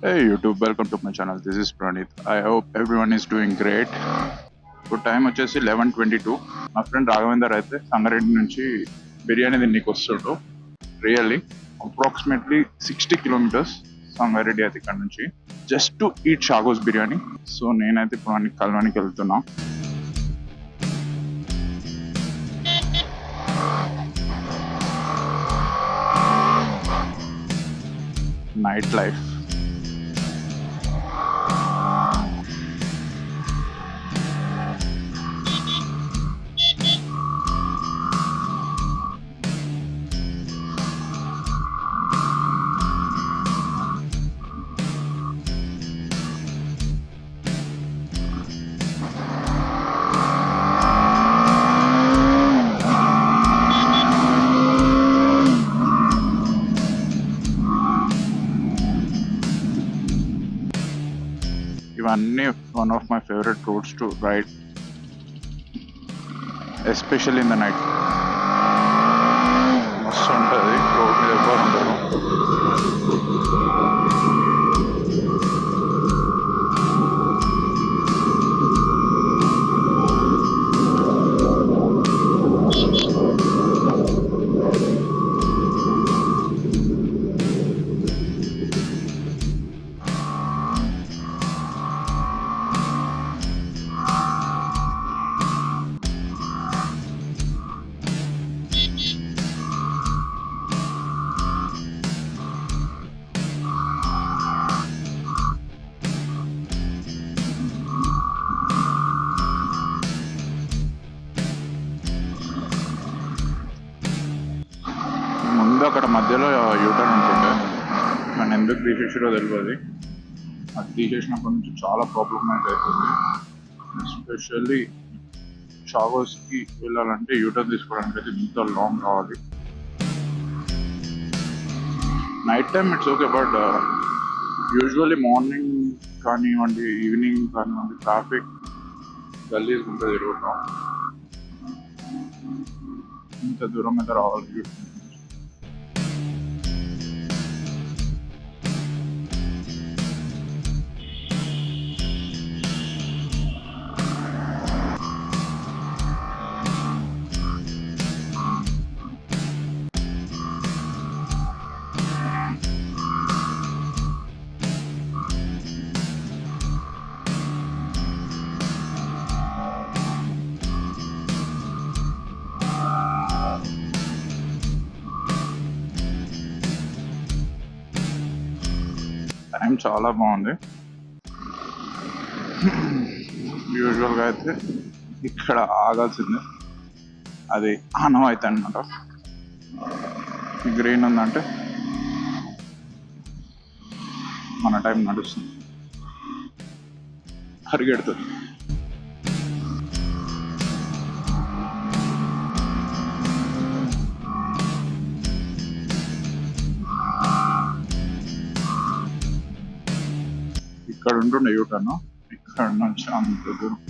Hey YouTube, welcome to my channel. This is Pranit. I hope everyone is doing great. ఇప్పుడు time వచ్చేసి 11:22. మా friend Raghavender అయితే సంగారెడ్డి నుంచి బిర్యానీ తిన్నీకి వస్తుండు. రియల్లీ అప్రాక్సిమేట్లీ 60 కిలోమీటర్స్ సంగారెడ్డి అయితే ఇక్కడ నుంచి జస్ట్ టు ఈట్ షాగోస్ బిర్యానీ. సో నేనైతే ఇప్పుడు వాడిని కలవానికి వెళ్తున్నా. నైట్ లైఫ్ ఇవన్నీ one of my favourite roads to ride, especially in the night. మస్తు ఉంటుంది, రోడ్ మీద ఎవ్వరు ఉండరు. ముందు అక్కడ మధ్యలో యూటర్న్ ఉంటుండే, మనం ఎందుకు తీసేసారో తెలియదు. అది తీసేసినప్పటి నుంచి చాలా ప్రాబ్లమ్ అయితే అవుతుంది. ఎస్పెషల్లీ షాగోస్కి వెళ్ళాలంటే యూటర్న్ తీసుకోవడానికి అయితే ఇంత లాంగ్ రావాలి. Night time it's okay, but usually morning కానివ్వండి, ఈవినింగ్ కానివ్వండి, ట్రాఫిక్ గల్లీస్ ఉంటుంది రోడ్లో. ఇంత దూరం అయితే రావాలి. టైం చాలా బాగుంది. యూజువల్గా అయితే ఇక్కడ ఆగాల్సిందే, అది ఆనవాయితీ అనమాట. గ్రీన్ ఉందంటే మన టైం నడుస్తుంది, పరిగెడుతుంది. ఇక్కడ ఉంటుండే యూటర్న్, ఇక్కడ నుంచి అంత దూరం.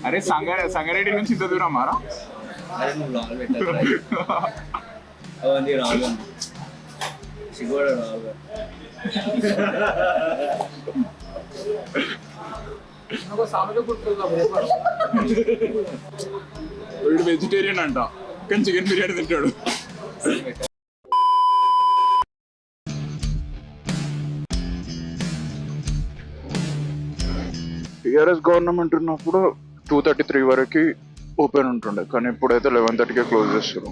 అరే సంగారెడ్డి నుంచి ఇంత దూరం మారా? అరే నువ్వు లాల్ పెట్టాలి అవన్నీ రావు సిగోడ రావు. వీడు వెజిటేరియన్ అంట, కానీ చికెన్ బిర్యానీ తింటాడు. టీఆర్ఎస్ గవర్నమెంట్ ఉన్నప్పుడు 2:33 వరకు ఓపెన్ ఉంటుండే, కానీ ఇప్పుడైతే 11:30కే క్లోజ్ చేస్తారు.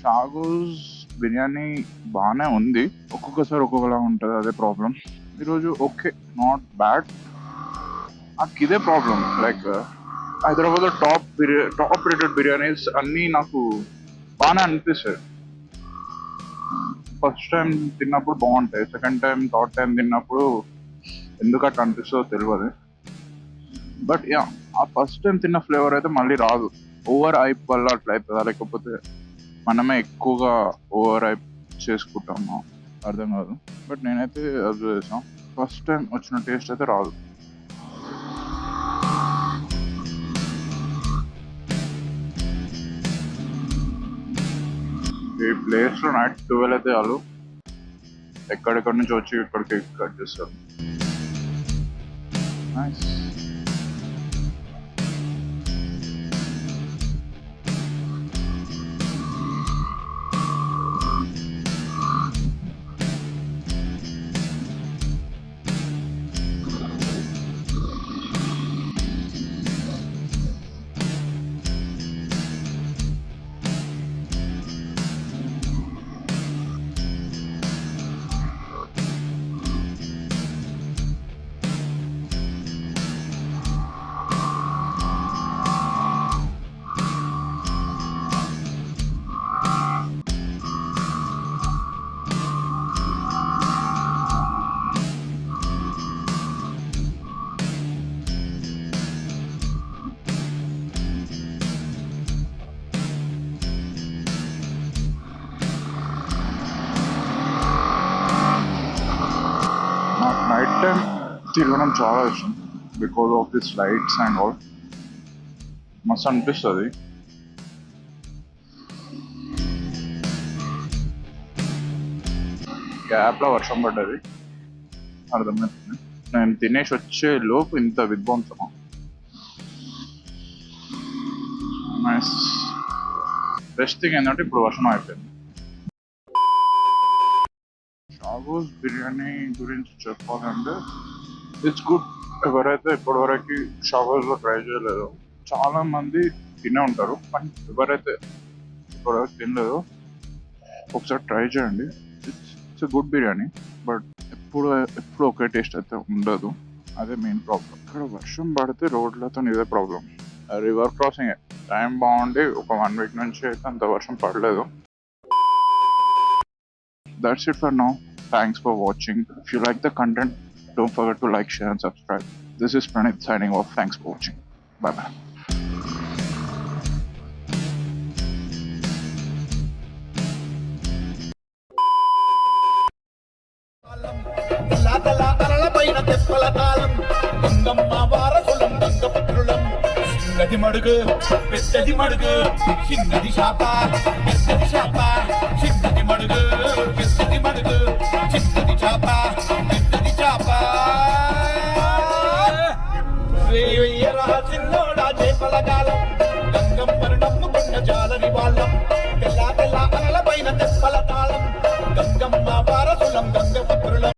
షాగోస్ బిర్యానీ బాగానే ఉంది, ఒక్కొక్కసారి ఒక్కొక్కలా ఉంటుంది, అదే ప్రాబ్లం. ఈరోజు ఓకే, నాట్ బ్యాడ్. నాకు ఇదే ప్రాబ్లం, లైక్ హైదరాబాద్లో టాప్ రేటెడ్ బిర్యానీస్ అన్నీ నాకు బాగానే అనిపిస్తాయి. ఫస్ట్ టైం తిన్నప్పుడు బాగుంటాయి, సెకండ్ టైం థర్డ్ టైం తిన్నప్పుడు ఎందుకు అట్లా అనిపిస్తుందో తెలియదు. బట్ యా, ఆ ఫస్ట్ టైం తిన్న ఫ్లేవర్ అయితే మళ్ళీ రాదు. ఓవర్ హైప్ వల్ల అట్లా అవుతుందా, లేకపోతే మనమే ఎక్కువగా ఓవర్ హైప్ చేసుకుంటాము అర్థం కాదు. బట్ నేనైతే అబ్జర్వ్ చేసాం, ఫస్ట్ టైం వచ్చిన టేస్ట్ అయితే రాదు. ఈ ప్లేస్లో నైట్ 12 అయితే చాలు, ఎక్కడెక్కడి నుంచి వచ్చి ఇక్కడికి కట్ చేస్తారు. నైస్. నాకు నైట్ టైం తిరగడం చాలా ఇష్టం, because of this lights and all. మస్తు అనిపిస్తుంది. గ్యాప్లో వర్షం పడ్డది, అర్థమవుతుంది. నేను తినేసి వచ్చే లోపు ఇంత విధ్వంసమా. నైస్. బెస్ట్ థింగ్ ఏంటంటే ఇప్పుడు వర్షం అయిపోయింది. షాగోస్ బిర్యానీ గురించి చెప్పాలంటే ఇట్స్ గుడ్. ఎవరైతే ఇప్పటివరకు షాగోస్లో ట్రై చేయలేదో చాలా మంది తినే ఉంటారు, కానీ ఎవరైతే ఇప్పటివరకు తినలేదో ఒకసారి ట్రై చేయండి. ఇట్స్ గుడ్ బిర్యానీ, బట్ ఎప్పుడు ఒకే టేస్ట్ అయితే ఉండదు. అదే మెయిన్ ప్రాబ్లం. ఇక్కడ వర్షం పడితే రోడ్లతో ఇదే ప్రాబ్లం. రివర్ క్రాసింగ్ టైం బాగుండి ఒక 1 వీక్ నుంచి అయితే అంత వర్షం పడలేదు. That's it for now. Thanks for watching. If you like the content, don't forget to like, share and subscribe. This is Pranit signing off. Thanks for watching. Bye bye. చిన్నది మడుగు పెద్దది మడుగు, చిన్నది శాప పెద్దది శాప, చిన్నది మడుగు పెద్దది మడుగు, చిన్నది చాప పెద్దది చాప. చిన్నోడా చేపల కాలం, గంగమ్మను నమ్ముకున్న జాలరి వాళ్ళం, తెల్ల తెల్ల అలల పైన తెప్పల తాళం, గంగమ్మ వారసులం గంగపుత్రులం.